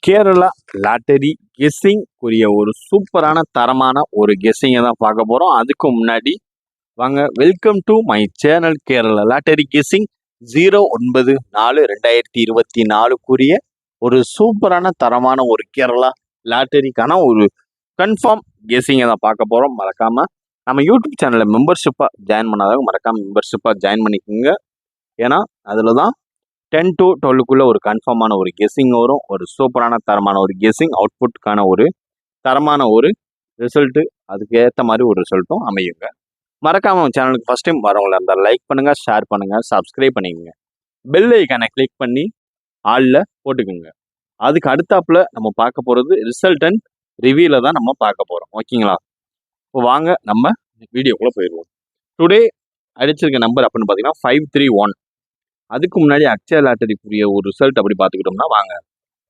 Kerala lottery guessing உரிய ஒரு சூப்பரான தரமான ஒரு கெஸ்ஸிங்கை தான் பார்க்க போகிறோம். அதுக்கு முன்னாடி வாங்க, welcome to my channel Kerala lottery guessing 09/4/2024 ஒரு சூப்பரான தரமான ஒரு கேரளா லாட்டரிக்கான ஒரு கன்ஃபார்ம் கெஸ்ஸிங்கை தான் பார்க்க போகிறோம். மறக்காமல் நம்ம யூடியூப் சேனலில் மெம்பர்ஷிப்பாக ஜாயின் பண்ணாதவங்க மறக்காமல் மெம்பர்ஷிப்பாக ஜாயின் பண்ணிக்கோங்க. ஏன்னா அதில் தான் 10 to 12 ஒரு கன்ஃபார்மான ஒரு கெஸ்ஸிங் வரும். ஒரு சூப்பரான தரமான ஒரு கெஸ்ஸிங் அவுட்புட்டுக்கான ஒரு தரமான ஒரு ரிசல்ட்டு, அதுக்கு ஏற்ற மாதிரி ஒரு ரிசல்ட்டும் அமையுங்க. மறக்காமல் சேனலுக்கு ஃபஸ்ட் டைம் வரவங்களா இருந்தால் லைக் பண்ணுங்கள், ஷேர் பண்ணுங்கள், சப்ஸ்கிரைப் பண்ணிக்கோங்க. பெல் ஐக்கானை கிளிக் பண்ணி ஆளில் போட்டுக்கோங்க. அதுக்கு அடுத்தாப்புல நம்ம பார்க்க போகிறது ரிசல்ட் அண்ட் ரிவ்யூவில் தான் நம்ம பார்க்க போகிறோம். ஓகேங்களா? இப்போ வாங்க நம்ம வீடியோக்குள்ளே போயிடுவோம். டுடே அடிச்சிருக்க நம்பர் அப்படின்னு பார்த்தீங்கன்னா 531. அதுக்கு முன்னாடி அக்ஷயா லாட்டரிக்குரிய ஒரு ரிசல்ட் அப்படி பார்த்துக்கிட்டோம்னா வாங்க,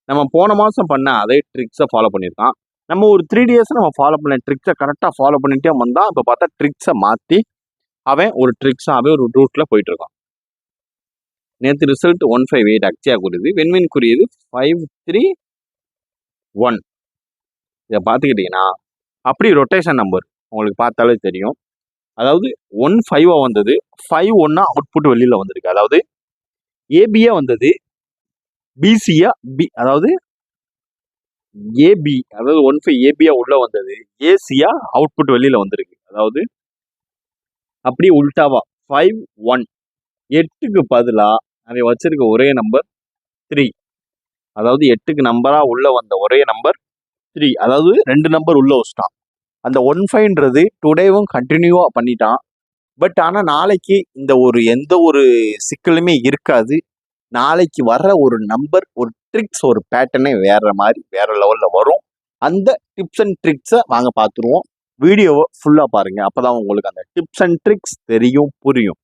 நம்ம போன மாதம் பண்ண அதே ட்ரிக்ஸை ஃபாலோ பண்ணியிருக்கான். நம்ம ஒரு 3 days நம்ம ஃபாலோ பண்ண ட்ரிக்ஸை கரெக்டாக ஃபாலோ பண்ணிட்டே வந்தால் இப்போ பார்த்தா ட்ரிக்ஸை மாற்றி அவன் ஒரு ரூட்டில் போயிட்டு இருக்கான். நேற்று ரிசல்ட் 158 அக்ஷயா குறியது, வென்வின் குறியது 531. இதை பார்த்துக்கிட்டிங்கன்னா அப்படி ரொட்டேஷன் நம்பர் உங்களுக்கு பார்த்தாலே தெரியும். அதாவது 15 வந்தது, 51 அவுட்புட் வெளியில் வந்திருக்கு. அதாவது ஏபியா வந்தது, பிசியா அதாவது ஏபி அதாவது 15 ஏபியா உள்ள வந்தது, ஏசியா அவுட்புட் வெளியில வந்திருக்கு. அதாவது அப்படியே உல்டாவா 51 8க்கு பதிலா அவன் வச்சிருக்க ஒரே நம்பர் 3. அதாவது 8க்கு நம்பரா உள்ள வந்த ஒரே நம்பர் 3. அதாவது 2 நம்பர் உள்ள வச்சிட்டான். அந்த 15ன்றது டுடேவும் கண்டினியூவா பண்ணிட்டான். பட் ஆனால் நாளைக்கு இந்த ஒரு எந்த ஒரு சிக்கலுமே இருக்காது. நாளைக்கு வர்ற ஒரு நம்பர், ஒரு ட்ரிக்ஸ், ஒரு பேட்டர்னே வேற மாதிரி வேற லெவலில் வரும். அந்த டிப்ஸ் அண்ட் ட்ரிக்ஸை வாங்க பார்த்துருவோம். வீடியோவை ஃபுல்லாக பாருங்க, அப்போதான் உங்களுக்கு அந்த டிப்ஸ் அண்ட் ட்ரிக்ஸ் தெரியும், புரியும்.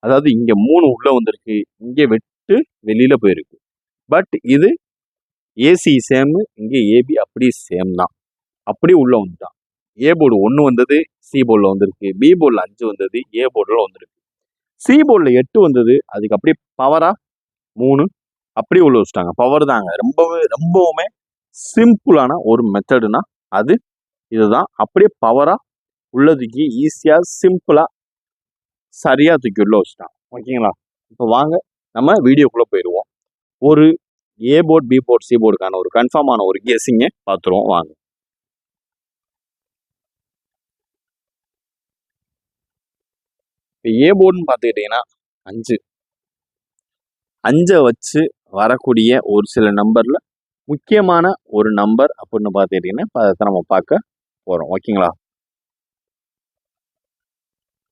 அதாவது இங்கே 3 உள்ள வந்திருக்கு, இங்கே வெட்டு வெளியில போயிருக்கு. பட் இது ஏசி சேம், இங்கே ஏபி அப்படி சேம் தான், அப்படி உள்ள வந்துட்டான். ஏ போர்டு 1 வந்தது, சி போர்டில் வந்திருக்கு. பி போர்டில் 5 வந்தது, ஏ போர்டில் வந்திருக்கு. சி போர்டில் 8 வந்தது, அதுக்கு அப்படியே பவரா 3 அப்படியே உள்ள வச்சுட்டாங்க. பவர் தாங்க. ரொம்பவுமே சிம்பிளான ஒரு மெத்தடுனா அது இதுதான். அப்படியே பவரா உள்ளதுக்கு ஈஸியாக சிம்பிளாக சரியாக தூக்கி உள்ள வச்சுட்டாங்க. ஓகேங்களா? இப்போ வாங்க நம்ம வீடியோக்குள்ளே போயிடுவோம். ஒரு A board, B board, C போர்டுக்கான ஒரு கன்ஃபார்மான ஒரு கெஸ்ஸிங்கை பார்த்துருவோம் வாங்க. இப்போ ஏ போர்டுன்னு பார்த்துக்கிட்டிங்கன்னா 5 வச்சு வரக்கூடிய ஒரு சில நம்பர்ல முக்கியமான ஒரு நம்பர் அப்படின்னு பார்த்துக்கிட்டீங்கன்னா அதை நம்ம பார்க்க போறோம். ஓகேங்களா?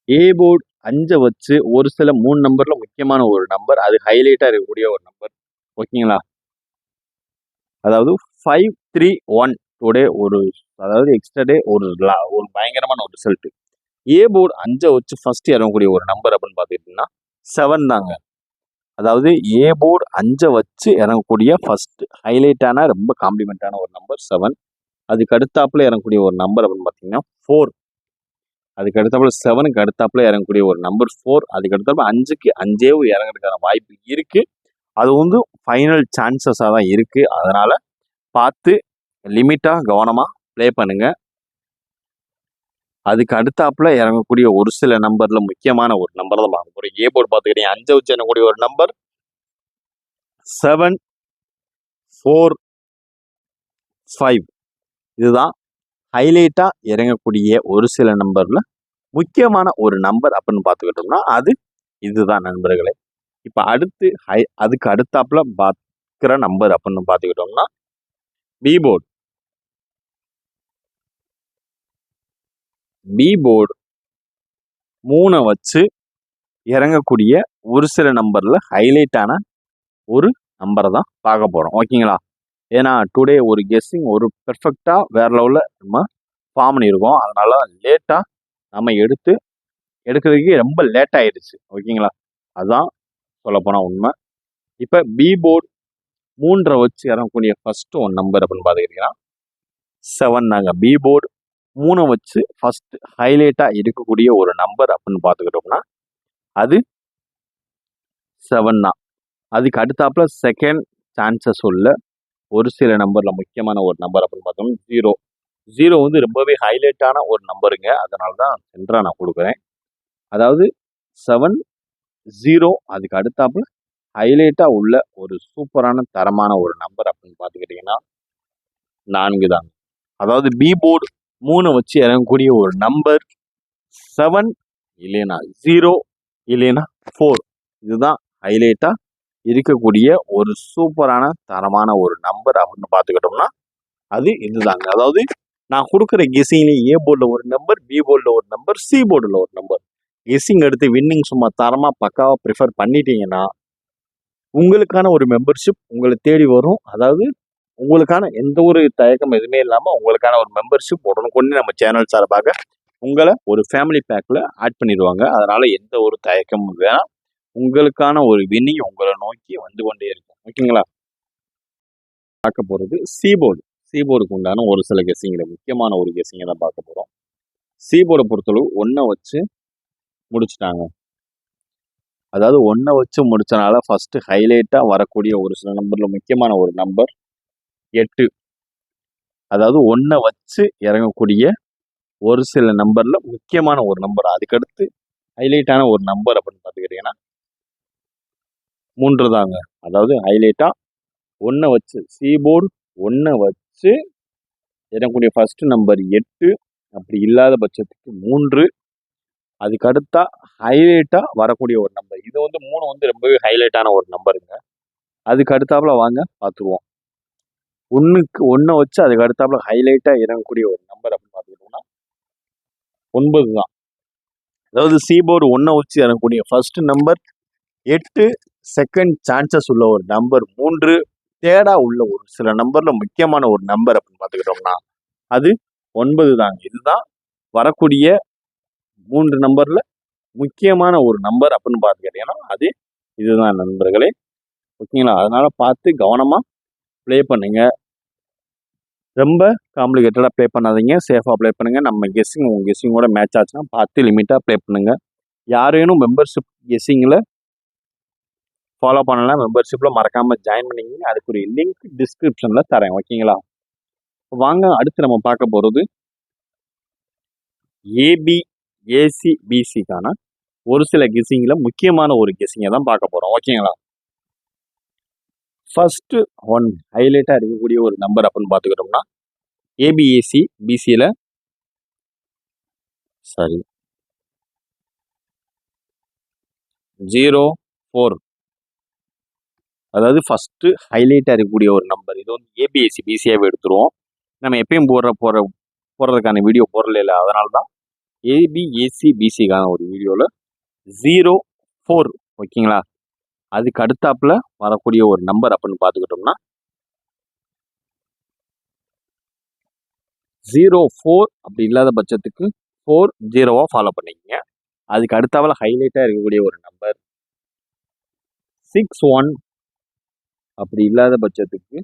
ஏ போர்டு 5 வச்சு ஒரு சில 3 நம்பர்ல முக்கியமான ஒரு நம்பர், அது ஹைலைட்டா இருக்கக்கூடிய ஒரு நம்பர். ஓகேங்களா? அதாவது 531 டுடே ஒரு, அதாவது எக்ஸ்ட்ரா டே ஒரு பயங்கரமான ஒரு ரிசல்ட். ஏ போர்டு 5 வச்சு ஃபர்ஸ்ட் இறங்கக்கூடிய ஒரு நம்பர் அப்படின்னு பார்த்துக்கிட்டீங்கன்னா 7 தாங்க. அதாவது ஏ போர்டு 5 வச்சு இறங்கக்கூடிய ஃபர்ஸ்ட் ஹைலைட்டான ரொம்ப காம்ப்ளிமெண்டான ஒரு நம்பர் 7. அதுக்கு அடுத்தாப்புல இறங்கக்கூடிய ஒரு நம்பர் அப்படின்னு பார்த்தீங்கன்னா 4. அதுக்கு அடுத்தாப்புல 7க்கு அடுத்தாப்புல இறங்கக்கூடிய ஒரு நம்பர் 4. அதுக்கு அடுத்தாப்புல 5க்கு 5 இறங்குறதுக்கான வாய்ப்பு இருக்கு. அது வந்து ஃபைனல் சான்சஸாக தான் இருக்கு. அதனால பார்த்து லிமிட்டாக கவனமாக ப்ளே பண்ணுங்க. அதுக்கு அடுத்தாப்புல இறங்கக்கூடிய ஒரு சில நம்பர்ல முக்கியமான ஒரு நம்பர் தான் பார்க்க போறோம். ஏ போர்டு பார்த்துக்கிட்டீங்க 5 வச்சு இறங்கக்கூடிய ஒரு நம்பர் 7, 4, 5. இதுதான் ஹைலைட்டா இறங்கக்கூடிய ஒரு சில நம்பர்ல முக்கியமான ஒரு நம்பர் அப்படின்னு பார்த்துக்கிட்டோம்னா அது இதுதான் நண்பர்களே. இப்போ அதுக்கு அடுத்தாப்புல பார்க்குற நம்பர் அப்படின்னு பார்த்துக்கிட்டோம்னா பி போர்டு. பி போர்டு 3 வச்சு இறங்கக்கூடிய ஒரு சில நம்பர்ல ஹைலைட்டான ஒரு நம்பரை தான் பார்க்க போறோம். ஓகேங்களா? ஏன்னா டுடே ஒரு கெஸ்ஸிங் ஒரு பெர்ஃபெக்டா வேற லெவலில் நம்ம ஃபார்ம் பண்ணியிருக்கோம். அதனால லேட்டாக நம்ம எடுக்கிறதுக்கு ரொம்ப லேட் ஆயிடுச்சு. ஓகேங்களா? அதுதான் சொல்லப்போனால் உண்மை. இப்போ பி போர்டு 3 வச்சு இறங்கக்கூடிய ஃபர்ஸ்ட் ஒன் நம்பர் அப்படின்னு பார்த்துக்கிட்டீங்கன்னா 7 தாங்க. பி போர்டு 3 வச்சு ஃபர்ஸ்ட் ஹைலைட்டாக இருக்கக்கூடிய ஒரு நம்பர் அப்படின்னு பார்த்துக்கிட்டோம்னா அது 7 தான். அதுக்கு அடுத்தாப்புல செகண்ட் சான்சஸ் உள்ள ஒரு சில நம்பர்ல முக்கியமான ஒரு நம்பர் அப்படின்னு பார்த்தோம்னா 0. 0 வந்து ரொம்பவே ஹைலைட்டான ஒரு நம்பருங்க. அதனால தான் சென்டரா நான் கொடுக்குறேன். அதாவது 7 0 அதுக்கு அடுத்தாப்புல ஹைலைட்டா உள்ள ஒரு சூப்பரான தரமான ஒரு நம்பர் அப்படின்னு பார்த்துக்கிட்டிங்கன்னா 4 தாங்க. அதாவது பி போர்டு 3 வச்சு இறங்கக்கூடிய ஒரு நம்பர் 7 இல்லைன்னா 0 இல்லைன்னா 4. இதுதான் ஹைலைட்டா இருக்கக்கூடிய ஒரு சூப்பரான தரமான ஒரு நம்பர் அப்படின்னு பார்த்துக்கிட்டோம்னா அது இதுதாங்க. அதாவது நான் கொடுக்குற கெஸிங்லேயே ஏ போர்டில் ஒரு நம்பர், பி போர்டில் ஒரு நம்பர், சி போர்டில் ஒரு நம்பர். கெஸிங் எடுத்து வின்னிங் சும்மா தரமாக பக்காவாக ப்ரிஃபர் பண்ணிட்டீங்கன்னா உங்களுக்கான ஒரு மெம்பர்ஷிப் உங்களை தேடி வரும். அதாவது உங்களுக்கான எந்த ஒரு தயக்கம் எதுவுமே இல்லாமல் உங்களுக்கான ஒரு மெம்பர்ஷிப் உடனுக்குடனே நம்ம சேனல் சார்பாக உங்களை ஒரு ஃபேமிலி பேக்கில் ஆட் பண்ணிடுவாங்க. அதனால எந்த ஒரு தயக்கமும் வேணாம். உங்களுக்கான ஒரு வின்னிங் உங்களை நோக்கி வந்து கொண்டே இருக்கும். ஓகேங்களா? பார்க்க போகிறது சி போர்டு. சி போர்டுக்கு உண்டான ஒரு சில கெஸிங்கில் முக்கியமான ஒரு கெஸிங்கை தான் பார்க்க போகிறோம். சி போர்டை பொறுத்தளவு 1 வச்சு முடிச்சுட்டாங்க. அதாவது 1 வச்சு முடிச்சனால ஃபர்ஸ்ட் ஹைலைட்டா வரக்கூடிய ஒரு சில நம்பர்ல முக்கியமான ஒரு நம்பர் 8. அதாவது 1 வச்சு இறங்கக்கூடிய ஒரு சில நம்பர்ல முக்கியமான ஒரு நம்பர். அதுக்கடுத்து ஹைலைட்டான ஒரு நம்பர் அப்படின்னு பார்த்துக்கிட்டீங்கன்னா 3 தாங்க. அதாவது ஹைலைட்டா 1 வச்சு சி போர்டு 1 வச்சு இறங்கக்கூடிய ஃபர்ஸ்ட் நம்பர் 8. அப்படி இல்லாத பட்சத்துக்கு 3. அதுக்கு அடுத்தா ஹைலைட்டா வரக்கூடிய ஒரு நம்பர். இது வந்து 3 வந்து ரொம்பவே ஹைலைட்டான ஒரு நம்பருங்க. அதுக்கு அடுத்தாப்புல வாங்க பார்த்துருவோம். 1 வச்சு அதுக்கு அடுத்தாப்புல ஹைலைட்டா இறங்கக்கூடிய ஒரு நம்பர் அப்படின்னு பார்த்துக்கிட்டோம்னா 9 தான். அதாவது சி போர்டு 1 வச்சு இறங்கக்கூடிய ஃபர்ஸ்ட் நம்பர் 8. செகண்ட் சான்சஸ் உள்ள ஒரு நம்பர் 3. தேர்டா உள்ள ஒரு சில நம்பர்ல முக்கியமான ஒரு நம்பர் அப்படின்னு பார்த்துக்கிட்டோம்னா அது 9 தாங்க. இதுதான் வரக்கூடிய 3 நம்பர்ல முக்கியமான ஒரு நம்பர் அப்படின்னு பார்த்துக்கிட்டீங்கன்னா அது இதுதான் நண்பர்களே. ஓகேங்களா? அதனால பார்த்து கவனமா ப்ளே பண்ணுங்க. ரொம்ப காம்ப்ளிகேட்டடாக ப்ளே பண்ணாதீங்க. சேஃபாக ப்ளே பண்ணுங்க. நம்ம கெஸ்ஸிங் உங்கள் கெஸ்ஸிங்கோட மேட்ச் ஆச்சுன்னா பார்த்து லிமிட்டாக ப்ளே பண்ணுங்க. யாரேனும் மெம்பர்ஷிப் கெஸ்ஸிங்கில் ஃபாலோ பண்ணலாம், மெம்பர்ஷிப்பில் மறக்காமல் ஜாயின் பண்ணிக்கிங்க. அதுக்குரிய லிங்க் டிஸ்கிரிப்ஷனில் தரேன். ஓகேங்களா? வாங்க அடுத்து நம்ம பார்க்க போகிறது ஏபி ஏசி பிசிக்கான ஒரு சில கெஸ்ஸிங்கில் முக்கியமான ஒரு கெஸ்ஸிங்கை தான் பார்க்க போகிறோம். ஓகேங்களா? ஃபர்ஸ்ட் ஒன் ஹைலைட்டாக இருக்கக்கூடிய ஒரு நம்பர் அப்படின்னு பார்த்துக்கிட்டோம்னா ஏபிஏசி பிசியில் சரி 04. அதாவது ஃபர்ஸ்ட் ஹைலைட்டாக இருக்கக்கூடிய ஒரு நம்பர். இது வந்து ஏபிஎஸ்சி பிசியாகவே எடுத்துருவோம். நம்ம எப்பயும் போடுறதுக்கான வீடியோ போடல இல்லை. அதனால தான் ஏபிஎஸ்சி பிசிக்கான ஒரு வீடியோவில் 04. ஓகேங்களா? அதுக்கு அடுத்தாப்புல வரக்கூடிய ஒரு நம்பர் அப்படின்னு பார்த்துக்கிட்டோம்னா 04. அப்படி இல்லாத பட்சத்துக்கு 40 ஃபாலோ பண்ணிக்கங்க. அதுக்கு அடுத்தாப்புல ஹைலைட்டாக இருக்கக்கூடிய ஒரு நம்பர் 61. அப்படி இல்லாத பட்சத்துக்கு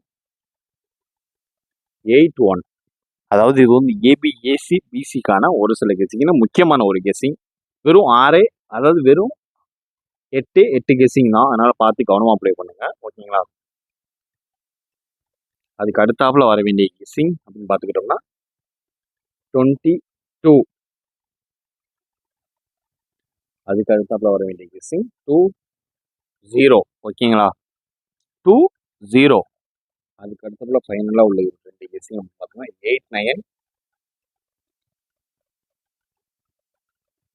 81. அதாவது இது வந்து ஏபிஏசி பிசிக்கான ஒரு சில கெஸிங்னா முக்கியமான ஒரு கெஸிங். வெறும் 6, அதாவது வெறும் 8 கெஸிங் தான். அதனால பார்த்து கவனமாக ப்ளே பண்ணுங்க. ஓகேங்களா? அதுக்கு அடுத்தாப்புல வர வேண்டிய கெஸிங் அப்படின்னு பார்த்துக்கிட்டோம்னா 22. அதுக்கு அடுத்தாப்புல வர வேண்டிய கெஸிங் 20. ஓகேங்களா? 20. அதுக்கு அடுத்தாப்புல ஃபைனலாக உள்ள 2 கெஸிங் அப்படின்னு பார்த்தோம்னா 89,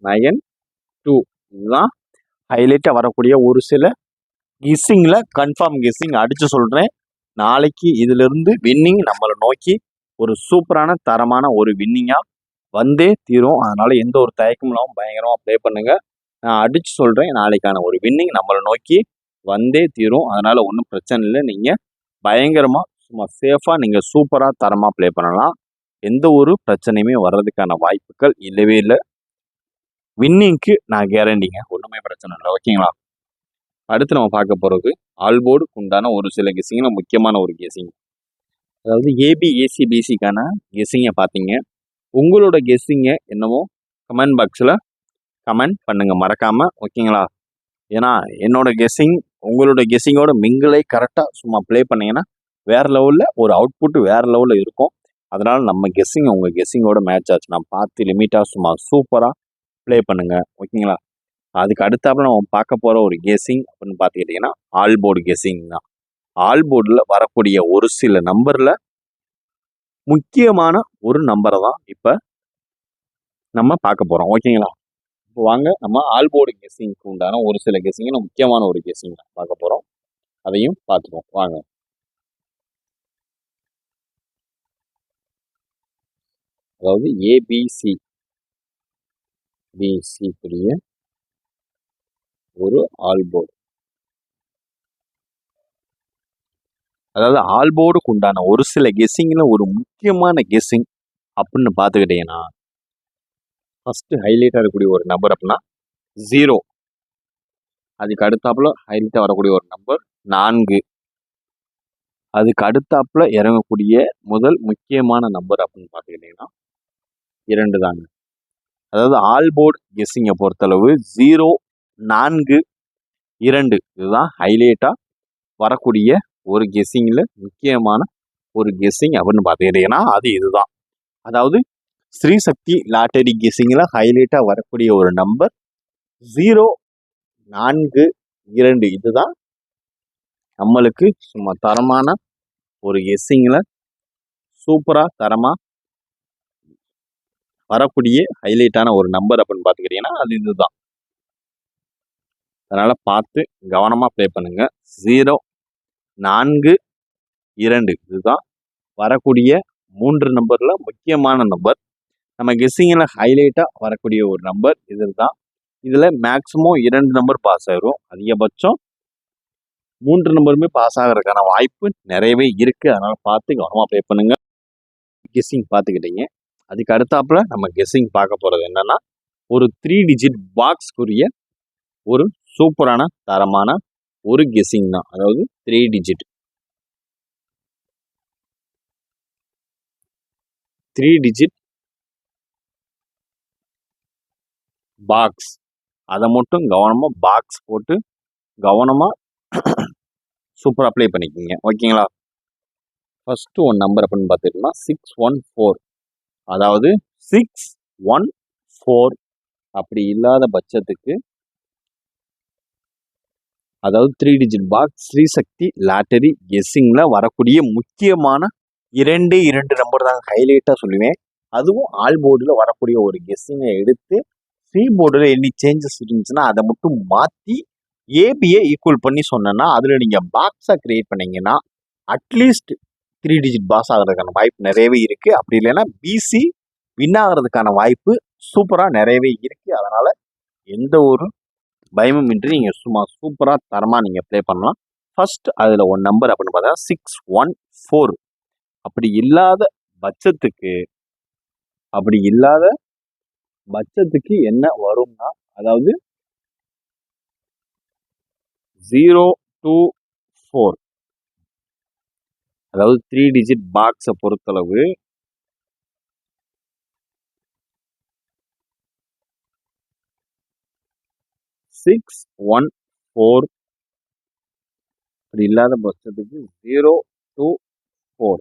92. இதுதான் ஹைலைட்டாக வரக்கூடிய ஒரு சில கெஸ்ஸிங்கில் கன்ஃபார்ம் கெஸ்ஸிங் அடித்து சொல்கிறேன். நாளைக்கு இதிலிருந்து வின்னிங் நம்மளை நோக்கி ஒரு சூப்பரான தரமான ஒரு வின்னிங்காக வந்தே தீரும். அதனால் எந்த ஒரு தயக்கமும் இல்லாமல் பயங்கரமாக ப்ளே பண்ணுங்கள். நான் அடித்து சொல்கிறேன், நாளைக்கான ஒரு வின்னிங் நம்மளை நோக்கி வந்தே தீரும். அதனால் ஒன்றும் பிரச்சனை இல்லை. நீங்கள் பயங்கரமாக சும்மா சேஃபாக நீங்கள் சூப்பராக தரமாக ப்ளே பண்ணலாம். எந்த ஒரு பிரச்சனையுமே வர்றதுக்கான வாய்ப்புகள் இல்லவே இல்லை. வின்னிங்க்கு நான் கேரண்டிங்க. ஒன்றுமே பிரச்சனை இல்லை. ஓகேங்களா? அடுத்து நம்ம பார்க்க போகிறது ஆல்போர்டுக்கு உண்டான ஒரு சில கெஸிங்கில் முக்கியமான ஒரு கெஸிங். அதாவது ஏபிஏசி பிசிக்கான கெஸிங்கை பார்த்தீங்க. உங்களோட கெஸ்ஸிங்கை என்னமோ கமெண்ட் பாக்ஸில் கமெண்ட் பண்ணுங்கள் மறக்காமல். ஓகேங்களா? ஏன்னா என்னோட கெஸ்ஸிங் உங்களோட கெஸ்ஸிங்கோட மிங்கிளை கரெக்டாக சும்மா ப்ளே பண்ணிங்கன்னா வேற லெவலில் ஒரு அவுட்புட் வேற லெவலில் இருக்கும். அதனால நம்ம கெஸ்ஸிங் உங்கள் கெஸ்ஸிங்கோட மேட்ச் ஆச்சு. நான் பார்த்து லிமிட்டாக சும்மா சூப்பராக ப்ளே பண்ணுங்க. ஓகேங்களா? அதுக்கு அடுத்தாப்புல நம்ம பார்க்க போகிற ஒரு கெஸ்ஸிங் அப்படின்னு பார்த்துக்கிட்டிங்கன்னா ஆல் போர்டு கெஸ்ஸிங் தான். ஆல் போர்டில் வரக்கூடிய ஒரு சில நம்பரில் முக்கியமான ஒரு நம்பரை தான் இப்போ நம்ம பார்க்க போகிறோம். ஓகேங்களா? இப்போ வாங்க நம்ம ஆல் போர்டு கெஸ்ஸிங்க்கு உண்டான ஒரு சில கெஸ்ஸிங் முக்கியமான ஒரு கெஸ்ஸிங் பார்க்க போகிறோம். அதையும் பார்த்துருவோம் வாங்க. அதாவது ஏபிசி பிசிக்குரிய ஒரு ஆல் போர்டு. அதாவது ஆல் போர்டுக்கு உண்டான ஒரு சில கெஸ்ஸிங்ல ஒரு முக்கியமான கெஸ்ஸிங் அப்படின்னு பார்த்துக்கிட்டீங்கன்னா ஃபர்ஸ்ட் ஹைலைட்டாக இருக்கக்கூடிய ஒரு நம்பர் அப்படின்னா 0. அதுக்கு அடுத்தாப்புல ஹைலைட்டாக வரக்கூடிய ஒரு நம்பர் 4. அதுக்கு அடுத்தாப்புல இறங்கக்கூடிய முதல் முக்கியமான நம்பர் அப்படின்னு பார்த்துக்கிட்டிங்கன்னா 2 தாங்க. அதாவது ஆல் போர்டு கெஸ்ஸிங்கை பொறுத்தளவு 0, 4, 2 இதுதான் ஹைலைட்டாக வரக்கூடிய ஒரு கெஸ்ஸிங்கில் முக்கியமான ஒரு கெஸ்ஸிங் அப்படின்னு பார்த்துக்கிட்டிங்கன்னா அது இதுதான். அதாவது ஸ்ரீசக்தி லாட்டரி கெஸ்ஸிங்கில் ஹைலைட்டாக வரக்கூடிய ஒரு நம்பர் 0, 4, 2 இதுதான் நம்மளுக்கு சும்மா தரமான ஒரு கெஸ்ஸிங்கில் சூப்பராக தரமாக வரக்கூடிய ஹைலைட்டான ஒரு நம்பர் அப்படின்னு பார்த்துக்கிட்டிங்கன்னா அது இதுதான். அதனால் பார்த்து கவனமாக ப்ளே பண்ணுங்க. 0, 4, 2 இதுதான் வரக்கூடிய 3 நம்பரில் முக்கியமான நம்பர். நம்ம கெஸ்ஸிங்கில் ஹைலைட்டாக வரக்கூடிய ஒரு நம்பர் இது தான். இதில் மேக்ஸிமம் 2 நம்பர் பாஸ் ஆகிரும். அதிகபட்சம் 3 நம்பருமே பாஸ் ஆகிறதுக்கான வாய்ப்பு நிறையவே இருக்குது. அதனால் பார்த்து கவனமாக ப்ளே பண்ணுங்க. கெஸ்ஸிங் பார்த்துக்கிட்டீங்க. அதுக்கு அடுத்தாப்புல நம்ம கெஸ்ஸிங் பார்க்க போகிறது என்னன்னா ஒரு 3 டிஜிட் பாக்ஸ்க்குரிய ஒரு சூப்பரான தரமான ஒரு கெஸ்ஸிங் தான். அதாவது 3 டிஜிட் பாக்ஸ். அதை மட்டும் கவனமாக பாக்ஸ் போட்டு கவனமாக சூப்பராக அப்ளை பண்ணிக்கோங்க. ஓகேங்களா? ஃபர்ஸ்ட் ஒன் நம்பர் அப்படின்னு பார்த்துக்கிட்டோம்னா 614. அதாவது 614 அப்படி இல்லாத பட்சத்துக்கு அதாவது 3 டிஜிட் பாக்ஸ் ஸ்ரீசக்தி லாட்டரி கெஸ்ஸிங்கில் வரக்கூடிய முக்கியமான 2 நம்பர் தாங்க ஹைலைட்டாக சொல்லுவேன். அதுவும் ஆல் போர்டில் வரக்கூடிய ஒரு கெஸ்ஸிங்கை எடுத்து சி போர்டில் எனி சேஞ்சஸ் இருந்துச்சுன்னா அதை மட்டும் மாற்றி ஏபியை ஈக்குவல் பண்ணி சொன்னேன்னா அதில் நீங்கள் பாக்ஸாக கிரியேட் பண்ணீங்கன்னா அட்லீஸ்ட் 3 டிஜிட் பாஸ் ஆகிறதுக்கான வாய்ப்பு நிறையவே இருக்குது. அப்படி இல்லைன்னா பிசி வின் ஆகிறதுக்கான வாய்ப்பு சூப்பராக நிறையவே இருக்குது. அதனால் எந்த ஒரு பயமும் இன்றி நீங்கள் சும்மா சூப்பராக தரமாக நீங்கள் ப்ளே பண்ணலாம். ஃபர்ஸ்ட் அதில் ஒன் நம்பர் அப்படின்னு பார்த்தா 614. அப்படி இல்லாத பட்சத்துக்கு என்ன வரும்னா அதாவது 024. அதாவது 3 டிஜிட் பாக்ஸை பொறுத்தளவு 614 அப்படி இல்லாத பட்சத்துக்கு 024.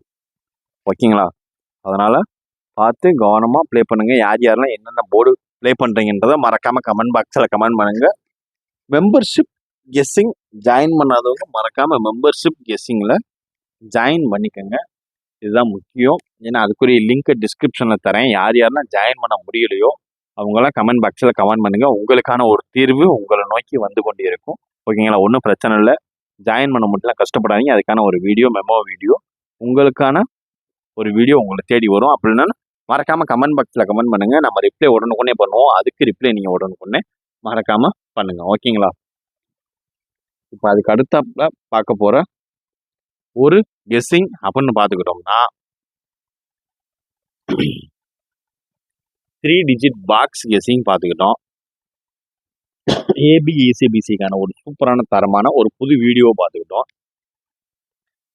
ஓகேங்களா? அதனால பார்த்து கவனமாக ப்ளே பண்ணுங்க. யாரெல்லாம் என்னென்ன போர்டு ப்ளே பண்ணுறீங்கன்றதை மறக்காம கமெண்ட் பாக்ஸில் கமெண்ட் பண்ணுங்க. மெம்பர்ஷிப் கெஸ்ஸிங் ஜாயின் பண்ணாதவங்க மறக்காம மெம்பர்ஷிப் கெஸ்ஸிங்கில் ஜாயின் பண்ணிக்கோங்க. இதுதான் முக்கியம். ஏன்னா அதுக்குரிய லிங்க்கை டிஸ்கிரிப்ஷனில் தரேன். யாரெல்லாம் ஜாயின் பண்ண முடியலையோ அவங்களாம் கமெண்ட் பாக்ஸில் கமெண்ட் பண்ணுங்கள். உங்களுக்கான ஒரு தீர்வு உங்களை நோக்கி வந்து கொண்டே இருக்கும். ஓகேங்களா? ஒன்றும் பிரச்சனை இல்லை. ஜாயின் பண்ண மட்டும் கஷ்டப்படாதீங்க. அதுக்கான ஒரு வீடியோ மெமோ வீடியோ உங்களுக்கான ஒரு வீடியோ உங்களை தேடி வரும். அப்படின்னா மறக்காமல் கமெண்ட் பாக்ஸில் கமெண்ட் பண்ணுங்கள். நம்ம ரிப்ளை உடனுக்குடனே பண்ணுவோம். அதுக்கு ரிப்ளை நீங்கள் உடனுக்குடனே மறக்காமல் பண்ணுங்கள். ஓகேங்களா? இப்போ அதுக்கு அடுத்தாப்புல பார்க்க போகிற ஒரு கெஸ்ஸிங் அப்படின்னு பார்த்துக்கிட்டோம்னா 3 டிஜிட் பாக்ஸ் கெஸ்ஸிங் பார்த்துக்கிட்டோம். ஏபிஇசிபிசிக்கான ஒரு சூப்பரான தரமான ஒரு புது வீடியோ பார்த்துக்கிட்டோம்.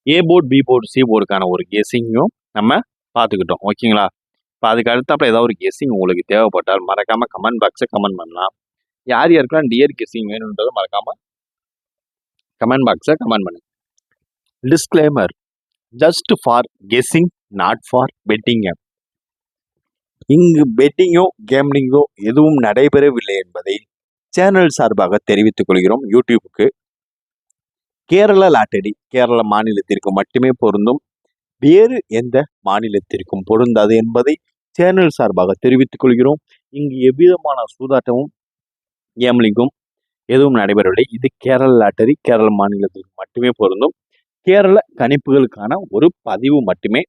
A board B board C போர்டுக்கான ஒரு கெஸ்ஸிங்கும் நம்ம பார்த்துக்கிட்டோம். ஓகேங்களா? இப்போ அதுக்கு அடுத்தாப்புல ஏதாவது ஒரு கெஸ்ஸிங் உங்களுக்கு தேவைப்பட்டால் மறக்காமல் கமெண்ட் பாக்ஸை கமெண்ட் பண்ணலாம். யாருக்கெல்லாம் டியர் கெஸ்ஸிங் வேணுன்றதை மறக்காமல் கமெண்ட் பாக்ஸை கமெண்ட் பண்ணுங்க. Disclaimer: just for guessing, not for betting. இங்கு பெட்டிங்கோ கேம்லிங்கோ எதுவும் நடைபெறவில்லை என்பதை சேனல் சார்பாக தெரிவித்துக் கொள்கிறோம். யூடியூபுக்கு கேரள லாட்டரி கேரள மாநிலத்திற்கு மட்டுமே பொருந்தும், வேறு எந்த மாநிலத்திற்கும் பொருந்தாது என்பதை சேனல் சார்பாக தெரிவித்துக் கொள்கிறோம். இங்கு எவ்விதமான சூதாட்டமும் கேம்லிங்கும் எதுவும் நடைபெறவில்லை. இது கேரள லாட்டரி கேரள மாநிலத்திற்கு மட்டுமே பொருந்தும். கேரள கணிப்புகளுக்கான ஒரு பதிவு மட்டுமே.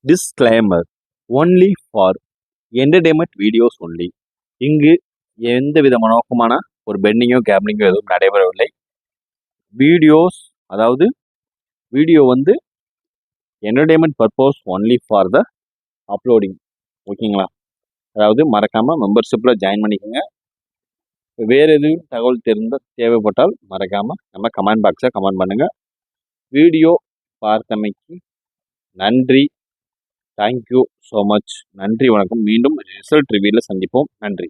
Disclaimer only for entertainment videos only. இங்கு எந்த விதமான நோக்கமான ஒரு பெட்டிங்கோ கேம்லிங்கோ எதுவும் நடைபெறவில்லை. வீடியோஸ் அதாவது வீடியோ வந்து entertainment purpose only for the uploading. ஓகேங்களா? அதாவது மறக்காமல் மெம்பர்ஷிப்பில் ஜாயின் பண்ணிக்கோங்க. வேறு எதுவும் தகவல் தேவைப்பட்டால் மறக்காமல் நம்ம கமெண்ட் பாக்ஸில் கமெண்ட் பண்ணுங்கள். வீடியோ பார்த்தமைக்கு நன்றி. Thank you so much. நன்றி, வணக்கம். மீண்டும் ரிசல்ட் ரிவ்யூவில் சந்திப்போம். நன்றி.